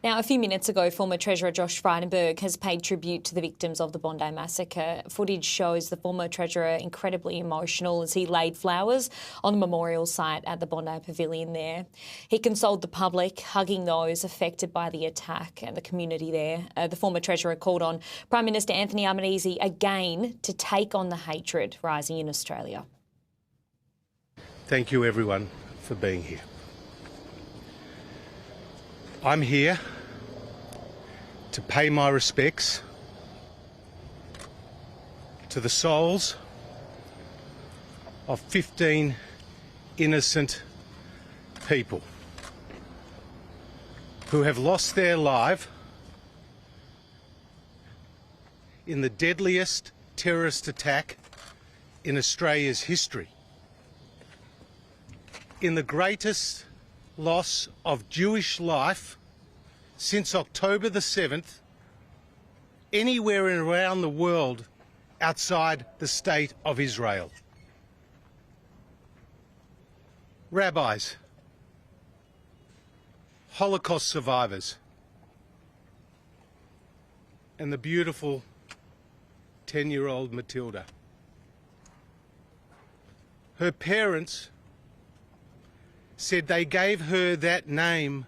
Now, a few minutes ago, former Treasurer Josh Frydenberg has paid tribute to the victims of the Bondi massacre. Footage shows the former Treasurer incredibly emotional as he laid flowers on the memorial site at the Bondi Pavilion there. He consoled the public, hugging those affected by the attack and the community there. The former Treasurer called on Prime Minister Anthony Albanese again to take on the hatred rising in Australia. Thank you, everyone, for being here. I'm here to pay my respects to the souls of 15 innocent people who have lost their life in the deadliest terrorist attack in Australia's history, in the greatest loss of Jewish life since October the 7th, anywhere around the world outside the state of Israel. Rabbis, Holocaust survivors, and the beautiful 10-year-old Matilda. Her parents said they gave her that name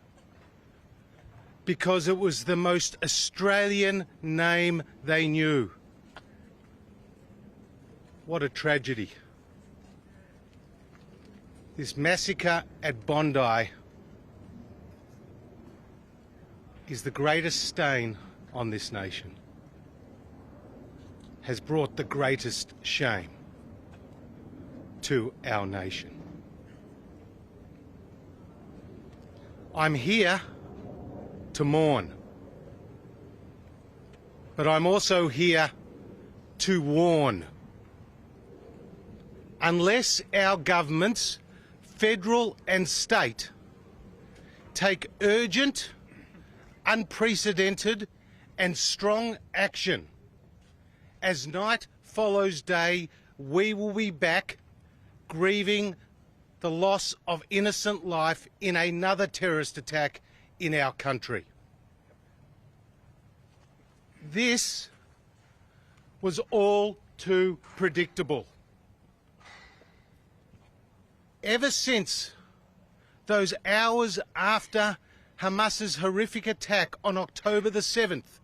because it was the most Australian name they knew. What a tragedy. This massacre at Bondi is the greatest stain on this nation, has brought the greatest shame to our nation. I'm here to mourn, but I'm also here to warn. Unless our governments, federal and state, take urgent, unprecedented and strong action, as night follows day, we will be back grieving the loss of innocent life in another terrorist attack in our country. This was all too predictable. Ever since those hours after Hamas's horrific attack on October the 7th,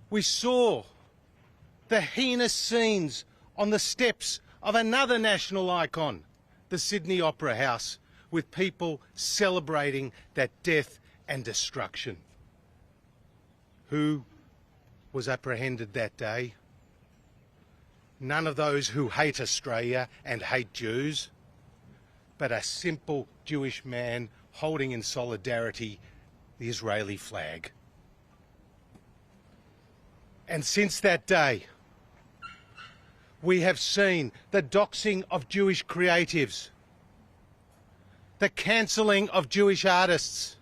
we saw the heinous scenes on the steps of another national icon, the Sydney Opera House, with people celebrating that death and destruction. Who was apprehended that day? None of those who hate Australia and hate Jews, but a simple Jewish man holding in solidarity the Israeli flag. And since that day, we have seen the doxing of Jewish creatives, the cancelling of Jewish artists,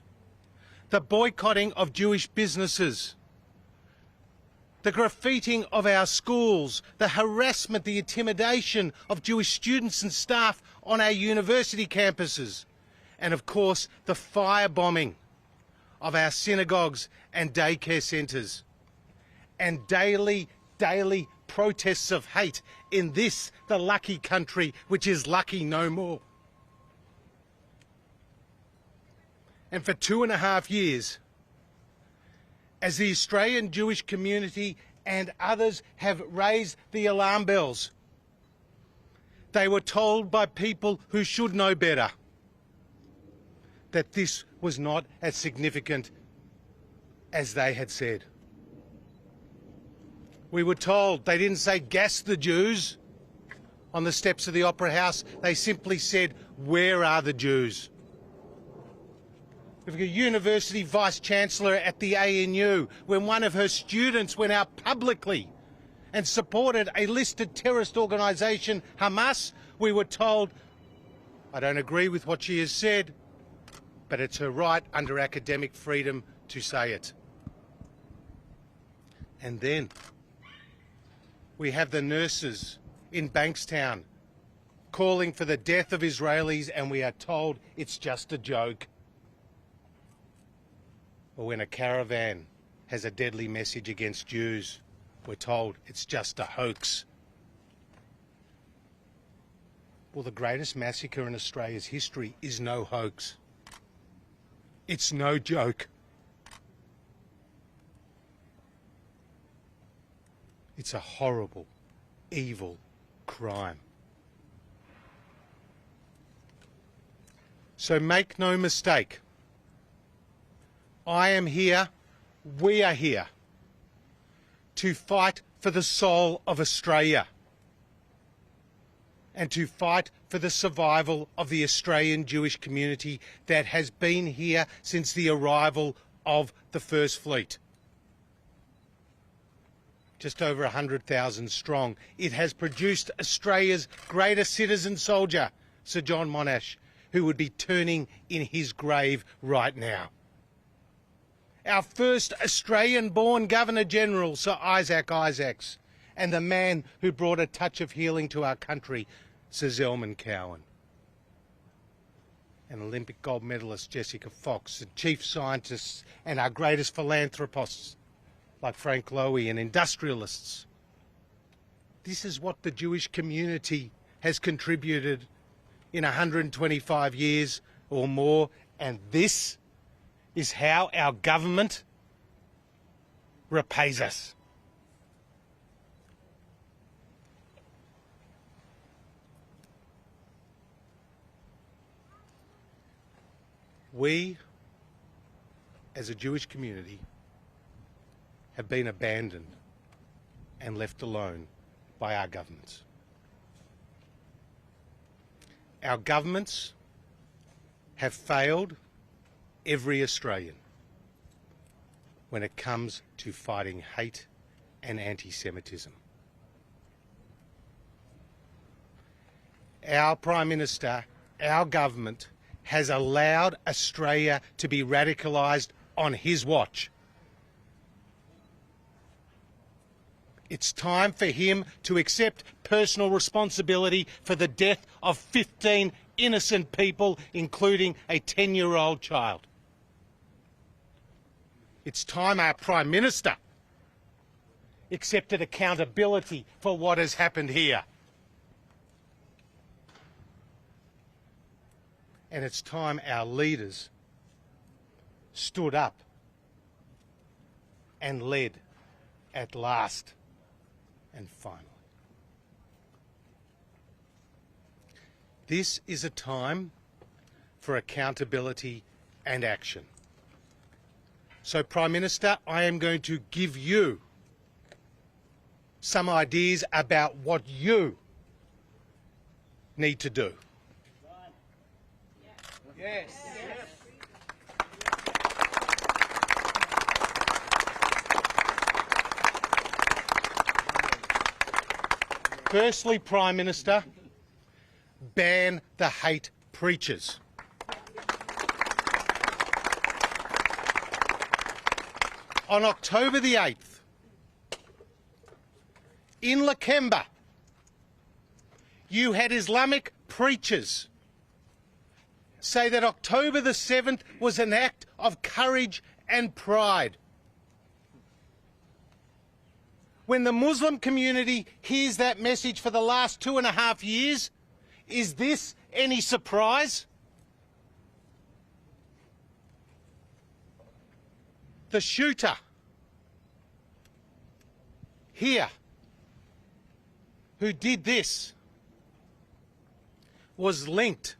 the boycotting of Jewish businesses, the graffitiing of our schools, the harassment, the intimidation of Jewish students and staff on our university campuses, and of course the firebombing of our synagogues and daycare centres, and daily protests of hate in this, the lucky country, which is lucky no more. And for 2.5 years, as the Australian Jewish community and others have raised the alarm bells, they were told by people who should know better that this was not as significant as they had said. We were told, they didn't say gas the Jews on the steps of the Opera House, they simply said, where are the Jews? We've got a university vice-chancellor at the ANU, when one of her students went out publicly and supported a listed terrorist organisation, Hamas, we were told, I don't agree with what she has said, but it's her right under academic freedom to say it. And then we have the nurses in Bankstown calling for the death of Israelis, and we are told it's just a joke. Or when a caravan has a deadly message against Jews, we're told it's just a hoax. Well, the greatest massacre in Australia's history is no hoax. It's no joke. It's a horrible, evil crime. So make no mistake, I am here, we are here, to fight for the soul of Australia and to fight for the survival of the Australian Jewish community that has been here since the arrival of the First Fleet. Just over 100,000 strong. It has produced Australia's greatest citizen soldier, Sir John Monash, who would be turning in his grave right now. Our first Australian-born Governor-General, Sir Isaac Isaacs, and the man who brought a touch of healing to our country, Sir Zelman Cowan. And Olympic gold medalist Jessica Fox, and chief scientists and our greatest philanthropists like Frank Lowy, and industrialists. This is what the Jewish community has contributed in 125 years or more, and this is how our government repays us. We, as a Jewish community, have been abandoned and left alone by our governments. Our governments have failed every Australian when it comes to fighting hate and anti-Semitism. Our Prime Minister, our government, has allowed Australia to be radicalised on his watch. It's time for him to accept personal responsibility for the death of 15 innocent people, including a 10-year-old child. It's time our Prime Minister accepted accountability for what has happened here. And it's time our leaders stood up and led at last. And finally, this is a time for accountability and action. So, Prime Minister, I am going to give you some ideas about what you need to do. Yes. Firstly, Prime Minister, ban the hate preachers. On October the 8th, in Lakemba, you had Islamic preachers say that October the 7th was an act of courage and pride. When the Muslim community hears that message for the last 2.5 years, is this any surprise? The shooter here who did this was linked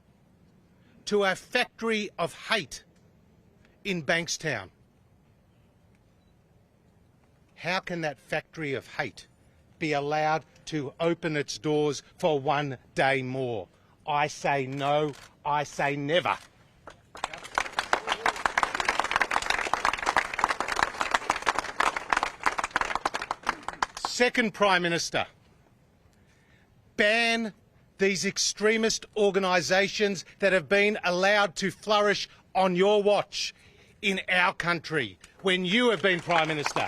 to a factory of hate in Bankstown. How can that factory of hate be allowed to open its doors for one day more? I say no, I say never. Second, Prime Minister, ban these extremist organisations that have been allowed to flourish on your watch in our country when you have been Prime Minister.